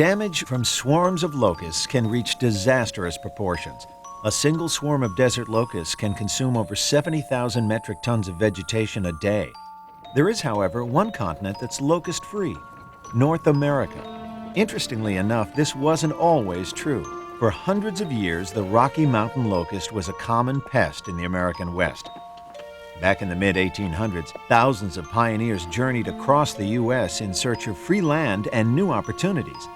Damage from swarms of locusts can reach disastrous proportions. A single swarm of desert locusts can consume over 70,000 metric tons of vegetation a day. There is, however, one continent that's locust-free: North America. Interestingly enough, this wasn't always true. For hundreds of years, the Rocky Mountain locust was a common pest in the American West. Back in the mid-1800s, thousands of pioneers journeyed across the U.S. in search of free land and new opportunities.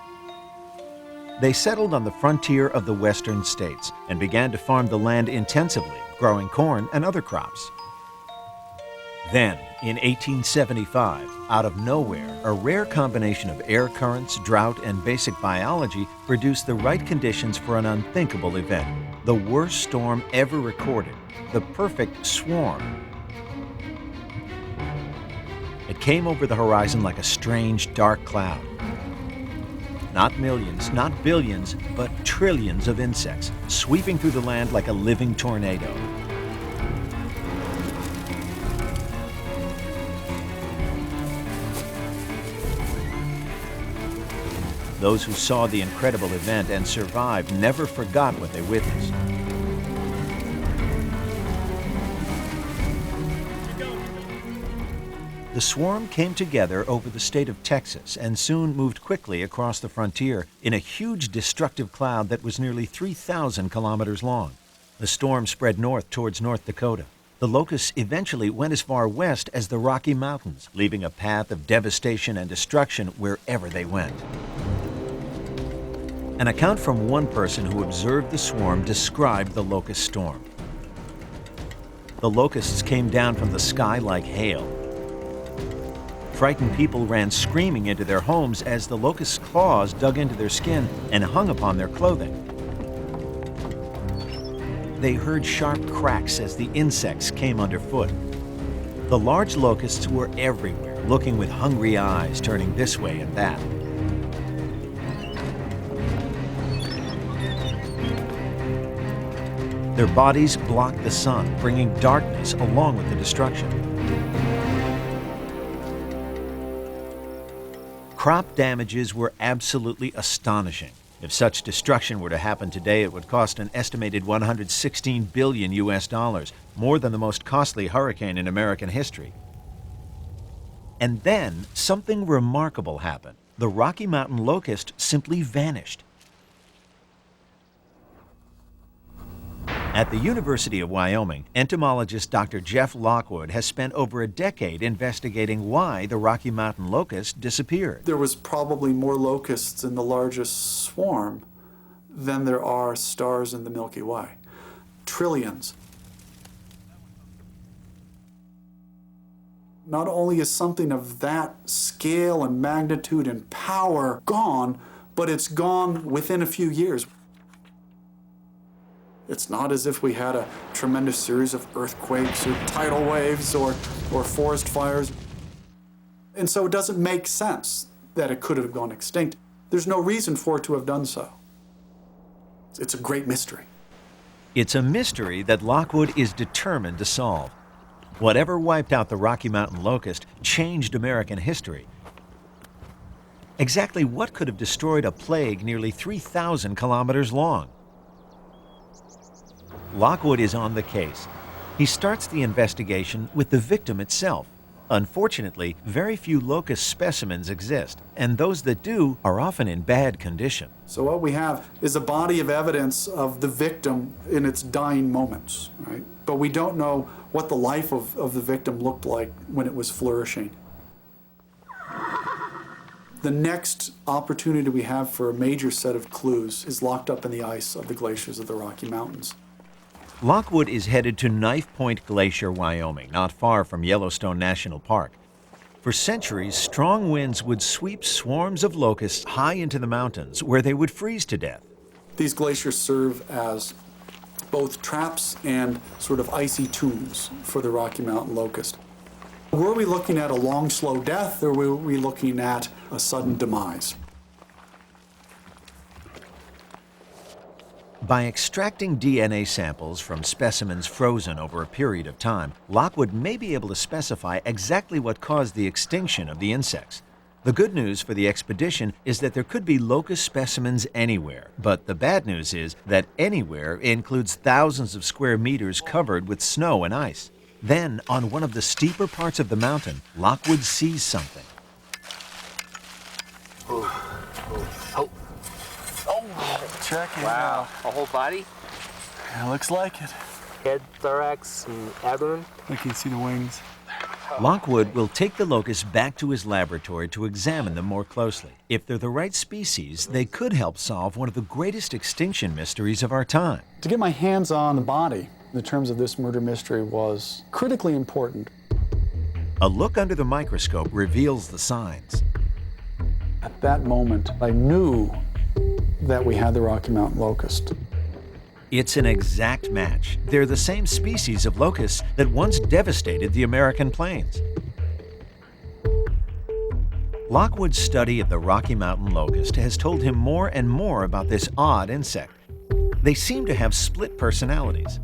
They settled on the frontier of the western states and began to farm the land intensively, growing corn and other crops. Then, in 1875, out of nowhere, a rare combination of air currents, drought, and basic biology produced the right conditions for an unthinkable event: the worst storm ever recorded, the perfect swarm. It came over the horizon like a strange, dark cloud. Not millions, not billions, but trillions of insects, sweeping through the land like a living tornado. Those who saw the incredible event and survived never forgot what they witnessed. The swarm came together over the state of Texas and soon moved quickly across the frontier in a huge destructive cloud that was nearly 3,000 kilometers long. The storm spread north towards North Dakota. The locusts eventually went as far west as the Rocky Mountains, leaving a path of devastation and destruction wherever they went. An account from one person who observed the swarm described the locust storm. The locusts came down from the sky like hail. Frightened people ran screaming into their homes as the locust's claws dug into their skin and hung upon their clothing. They heard sharp cracks as the insects came underfoot. The large locusts were everywhere, looking with hungry eyes, turning this way and that. Their bodies blocked the sun, bringing darkness along with the destruction. Crop damages were absolutely astonishing. If such destruction were to happen today, it would cost an estimated $116 billion US, more than the most costly hurricane in American history. And then something remarkable happened. The Rocky Mountain locust simply vanished. At the University of Wyoming, entomologist Dr. Jeff Lockwood has spent over a decade investigating why the Rocky Mountain locust disappeared. There was probably more locusts in the largest swarm than there are stars in the Milky Way. Trillions. Not only is something of that scale and magnitude and power gone, but it's gone within a few years. It's not as if we had a tremendous series of earthquakes or tidal waves or forest fires. And so it doesn't make sense that it could have gone extinct. There's no reason for it to have done so. It's a great mystery. It's a mystery that Lockwood is determined to solve. Whatever wiped out the Rocky Mountain locust changed American history. Exactly what could have destroyed a plague nearly 3,000 kilometers long? Lockwood is on the case. He starts the investigation with the victim itself. Unfortunately, very few locust specimens exist, and those that do are often in bad condition. So what we have is a body of evidence of the victim in its dying moments, right? But we don't know what the life of the victim looked like when it was flourishing. The next opportunity we have for a major set of clues is locked up in the ice of the glaciers of the Rocky Mountains. Lockwood is headed to Knife Point Glacier, Wyoming, not far from Yellowstone National Park. For centuries, strong winds would sweep swarms of locusts high into the mountains, where they would freeze to death. These glaciers serve as both traps and sort of icy tombs for the Rocky Mountain locust. Were we looking at a long, slow death, or were we looking at a sudden demise? By extracting DNA samples from specimens frozen over a period of time, Lockwood may be able to specify exactly what caused the extinction of the insects. The good news for the expedition is that there could be locust specimens anywhere, but the bad news is that anywhere includes thousands of square meters covered with snow and ice. Then, on one of the steeper parts of the mountain, Lockwood sees something. Check it Wow, a whole body? out. It looks like it. Head, thorax, and abdomen? You can see the wings. Lockwood will take the locusts back to his laboratory to examine them more closely. If they're the right species, they could help solve one of the greatest extinction mysteries of our time. To get my hands on the body in terms of this murder mystery was critically important. A look under the microscope reveals the signs. At that moment, I knew that we had the Rocky Mountain locust. It's an exact match. They're the same species of locusts that once devastated the American plains. Lockwood's study of the Rocky Mountain locust has told him more and more about this odd insect. They seem to have split personalities.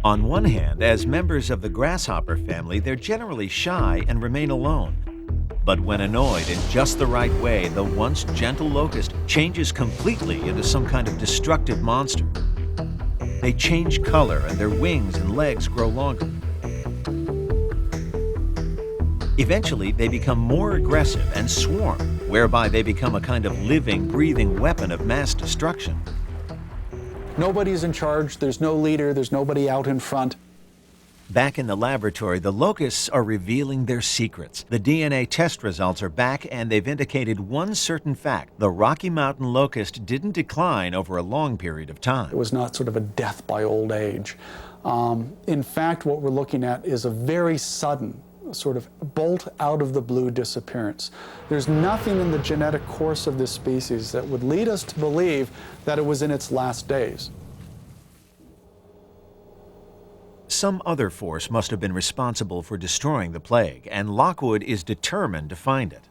On one hand, as members of the grasshopper family, they're generally shy and remain alone. But when annoyed in just the right way, the once gentle locust changes completely into some kind of destructive monster. They change color and their wings and legs grow longer. Eventually, they become more aggressive and swarm, whereby they become a kind of living, breathing weapon of mass destruction. Nobody's in charge, there's no leader, there's nobody out in front. Back in the laboratory, the locusts are revealing their secrets. The DNA test results are back, and they've indicated one certain fact. The Rocky Mountain locust didn't decline over a long period of time. It was not sort of a death by old age. In fact, what we're looking at is a very sudden, sort of bolt out of the blue disappearance. There's nothing in the genetic course of this species that would lead us to believe that it was in its last days. Some other force must have been responsible for destroying the plague, and Lockwood is determined to find it.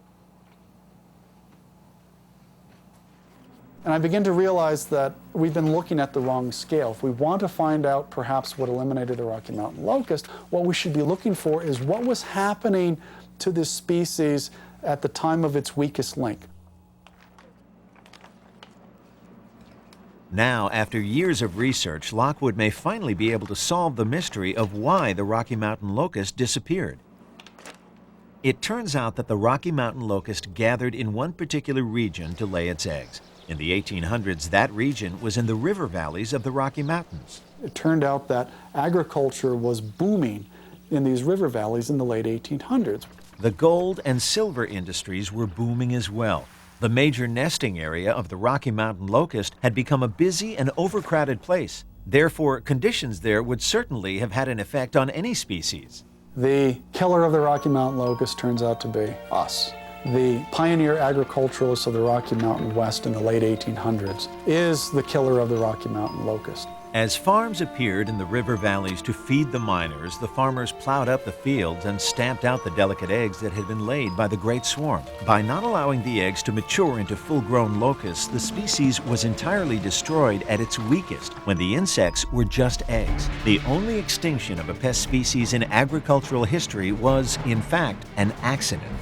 And I begin to realize that we've been looking at the wrong scale. If we want to find out perhaps what eliminated the Rocky Mountain locust, what we should be looking for is what was happening to this species at the time of its weakest link. Now, after years of research, Lockwood may finally be able to solve the mystery of why the Rocky Mountain locust disappeared. It turns out that the Rocky Mountain locust gathered in one particular region to lay its eggs. In the 1800s, that region was in the river valleys of the Rocky Mountains. It turned out that agriculture was booming in these river valleys in the late 1800s. The gold and silver industries were booming as well. The major nesting area of the Rocky Mountain locust had become a busy and overcrowded place. Therefore, conditions there would certainly have had an effect on any species. The killer of the Rocky Mountain locust turns out to be us. The pioneer agriculturalist of the Rocky Mountain West in the late 1800s is the killer of the Rocky Mountain locust. As farms appeared in the river valleys to feed the miners, the farmers plowed up the fields and stamped out the delicate eggs that had been laid by the great swarm. By not allowing the eggs to mature into full-grown locusts, the species was entirely destroyed at its weakest, when the insects were just eggs. The only extinction of a pest species in agricultural history was, in fact, an accident.